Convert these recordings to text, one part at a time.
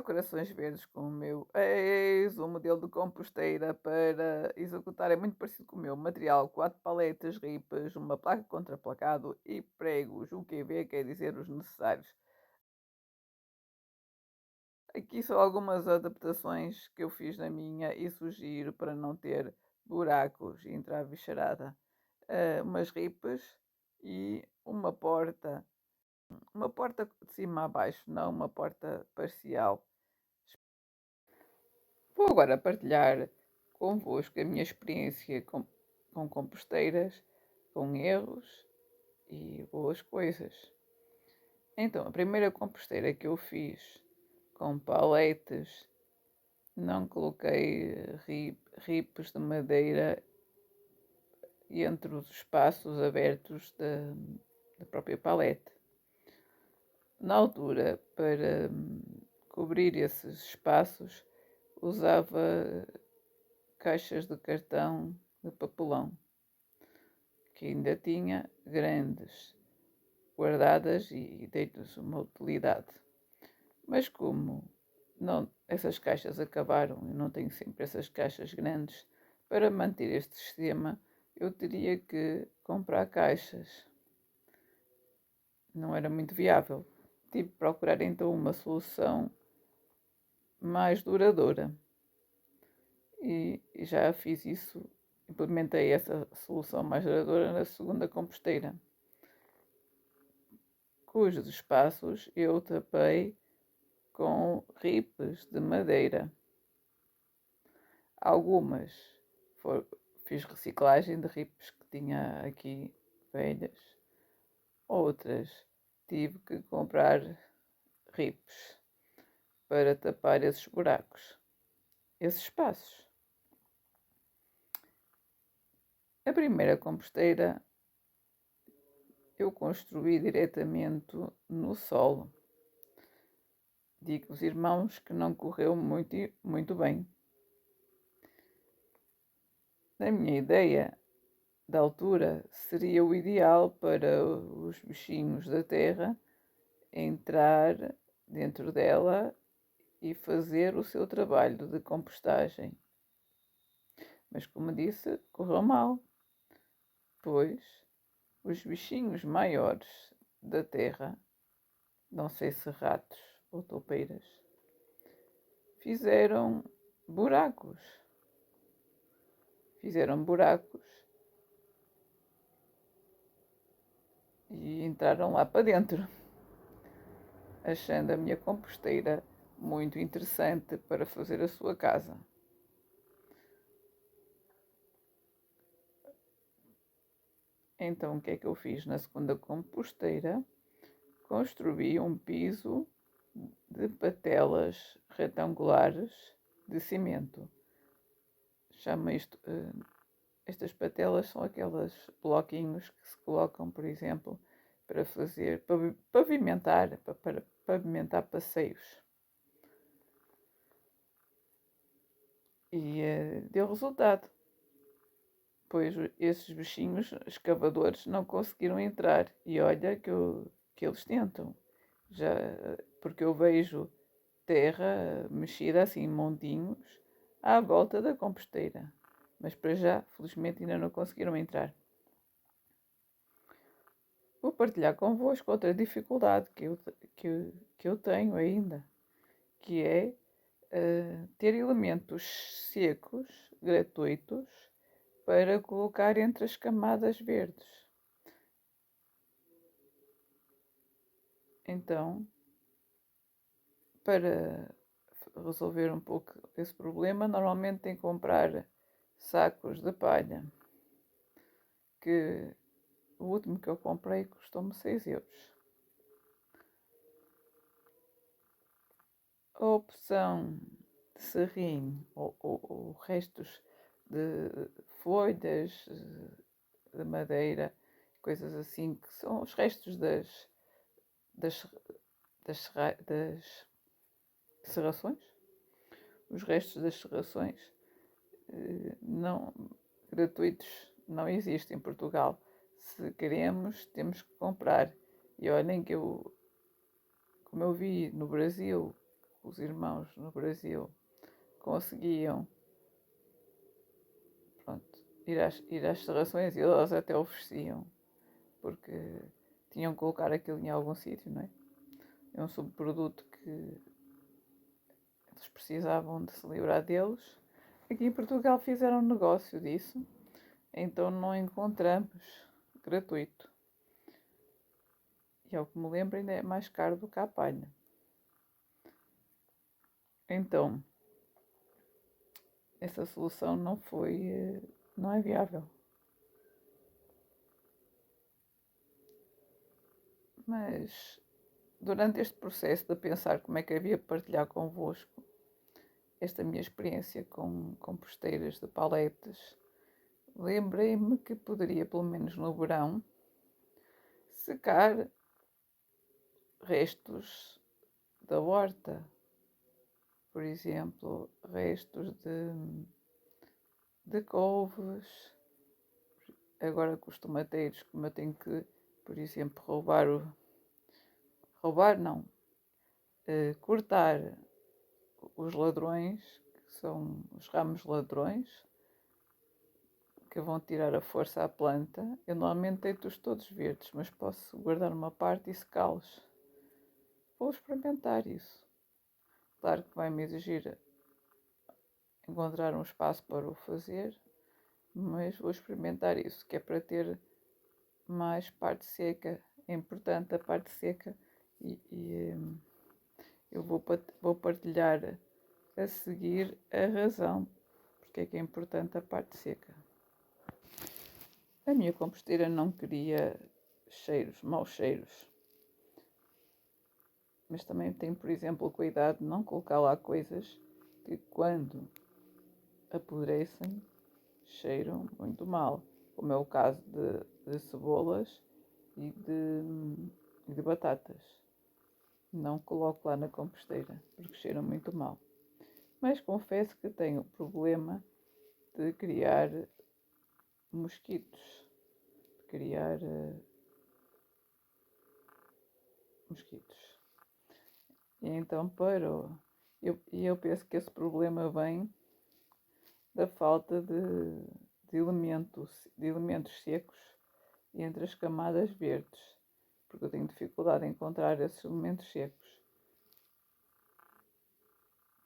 corações verdes com o meu. Eis o modelo de composteira para executar. É muito parecido com o meu. Material: 4 paletas ripas, uma placa contraplacado e pregos UQB, quer dizer, os necessários. Aqui são algumas adaptações que eu fiz na minha e sugiro para não ter buracos e entrar bicharada. Umas ripas e uma porta de cima a baixo, não uma porta parcial. Vou agora partilhar convosco a minha experiência com composteiras, com erros e boas coisas. Então, a primeira composteira que eu fiz com paletes, não coloquei ripos de madeira entre os espaços abertos da própria palete. Na altura, para cobrir esses espaços, usava caixas de cartão de papelão, que ainda tinha grandes, guardadas e dei-lhes uma utilidade. Mas como não, essas caixas acabaram, eu não tenho sempre essas caixas grandes, para manter este sistema eu teria que comprar caixas. Não era muito viável. Tive que procurar então uma solução mais duradoura. E já fiz isso, implementei essa solução mais duradoura na segunda composteira, cujos espaços eu tapei com ripes de madeira. Algumas fiz reciclagem de ripes que tinha aqui velhas, outras tive que comprar ripes para tapar esses buracos, esses espaços. A primeira composteira eu construí diretamente no solo. Digo os irmãos que não correu muito bem. Na minha ideia, da altura, seria o ideal para os bichinhos da terra entrar dentro dela e fazer o seu trabalho de compostagem. Mas, como disse, correu mal, pois os bichinhos maiores da terra, não sei se ratos ou toupeiras, fizeram buracos. Fizeram buracos e entraram lá para dentro, achando a minha composteira muito interessante para fazer a sua casa. Então, o que é que eu fiz na segunda composteira? Construí um piso de patelas retangulares de cimento. Chama isto, estas patelas são aqueles bloquinhos que se colocam, por exemplo, para fazer para pavimentar passeios. E deu resultado, pois esses bichinhos escavadores não conseguiram entrar. E olha que eles tentam, já, porque eu vejo terra mexida assim em montinhos à volta da composteira. Mas para já, felizmente, ainda não conseguiram entrar. Vou partilhar convosco outra dificuldade que eu tenho ainda, que é ter elementos secos, gratuitos, para colocar entre as camadas verdes. Então, para resolver um pouco esse problema, normalmente tem que comprar sacos de palha, que o último que eu comprei custou-me 6 euros. A opção de serrim ou restos de folhas de madeira, coisas assim, que são os restos das, das serrações. Os restos das serrações não, gratuitos não existem em Portugal. Se queremos, temos que comprar. E olhem que como eu vi no Brasil, os irmãos no Brasil conseguiam, pronto, ir às serrações e eles até ofereciam, porque tinham que colocar aquilo em algum sítio, não é? É um subproduto que eles precisavam de se livrar deles. Aqui em Portugal fizeram um negócio disso, então não encontramos gratuito. E ao que me lembro ainda é mais caro do que a palha. Então, essa solução não é viável. Mas durante este processo de pensar como é que havia partilhar convosco esta minha experiência com composteiras de paletes, lembrei-me que poderia, pelo menos no verão, secar restos da horta. Por exemplo, restos de couves. Agora com os tomateiros, como eu tenho que, por exemplo, roubar não, cortar os ladrões, que são os ramos ladrões, que vão tirar a força à planta. Eu normalmente deito-os todos verdes, mas posso guardar uma parte e secá-los. Vou experimentar isso. Claro que vai-me exigir encontrar um espaço para o fazer, mas vou experimentar isso, que é para ter mais parte seca. É importante a parte seca e eu vou partilhar a seguir a razão porque é que é importante a parte seca. A minha composteira não queria cheiros, maus cheiros, mas também tenho, por exemplo, cuidado de não colocar lá coisas que quando apodrecem cheiram muito mal, como é o caso de cebolas e de batatas. Não coloco lá na composteira, porque cheiram muito mal. Mas confesso que tenho o problema de criar mosquitos. De criar mosquitos. E então eu penso que esse problema vem da falta de elementos secos entre as camadas verdes, porque eu tenho dificuldade em encontrar esses elementos secos.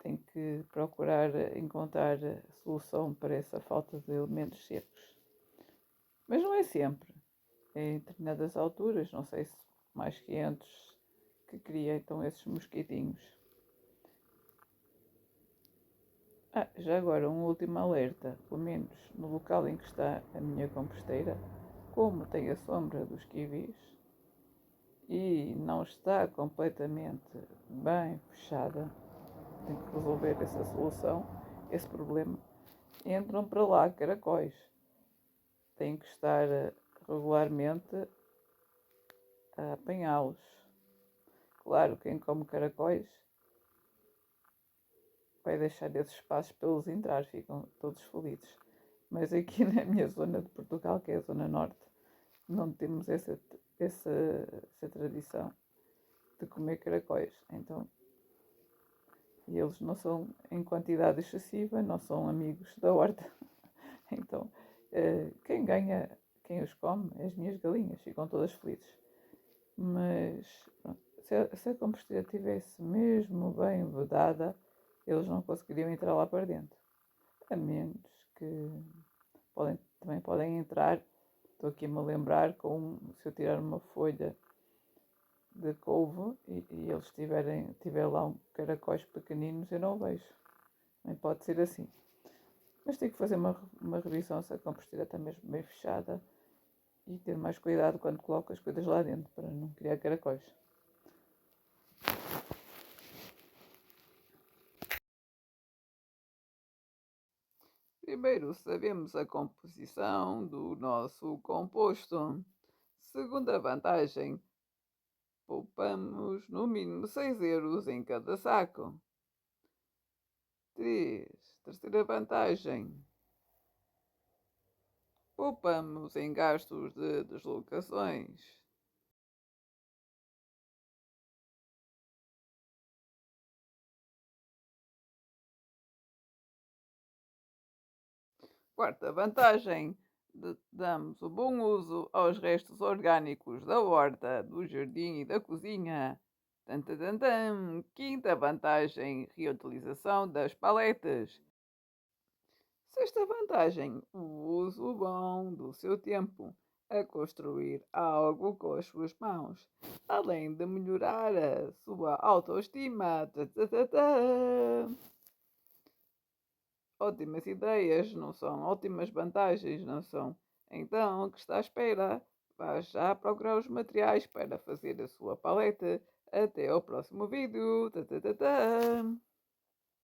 Tenho que procurar encontrar solução para essa falta de elementos secos. Mas não é sempre. Em determinadas alturas, não sei se mais quentes, que cria então esses mosquitinhos. Já agora um último alerta, pelo menos no local em que está a minha composteira, como tem a sombra dos kiwis e não está completamente bem fechada, tenho que resolver essa solução, esse problema. Entram para lá caracóis. Tenho que estar regularmente a apanhá-los. Claro, quem come caracóis vai deixar esses espaços para eles entrar, ficam todos felizes. Mas aqui na minha zona de Portugal, que é a zona norte, não temos essa tradição de comer caracóis. Então, e eles não são em quantidade excessiva, não são amigos da horta. Então, quem ganha, quem os come, é as minhas galinhas, ficam todas felizes. Mas pronto, se a composteira estivesse mesmo bem vedada, eles não conseguiriam entrar lá para dentro. A menos que também podem entrar, estou aqui a me lembrar, se eu tirar uma folha de couve e eles tiver lá caracóis pequeninos, eu não vejo. Nem pode ser assim. Mas tenho que fazer uma revisão se a composteira está mesmo bem fechada e ter mais cuidado quando coloco as coisas lá dentro para não criar caracóis. Primeiro sabemos a composição do nosso composto. Segunda vantagem, poupamos no mínimo 6 € em cada saco. 3. Terceira vantagem, poupamos em gastos de deslocações. Quarta vantagem, damos o bom uso aos restos orgânicos da horta, do jardim e da cozinha. Tan, tan, tan, tan. Quinta vantagem, reutilização das paletas. Sexta vantagem, o uso bom do seu tempo a construir algo com as suas mãos, além de melhorar a sua autoestima. Tã, tã, tã, tã. Ótimas ideias, não são? Ótimas vantagens, não são? Então, o que está à espera? Vá já procurar os materiais para fazer a sua paleta. Até ao próximo vídeo. Tã, tã, tã, tã.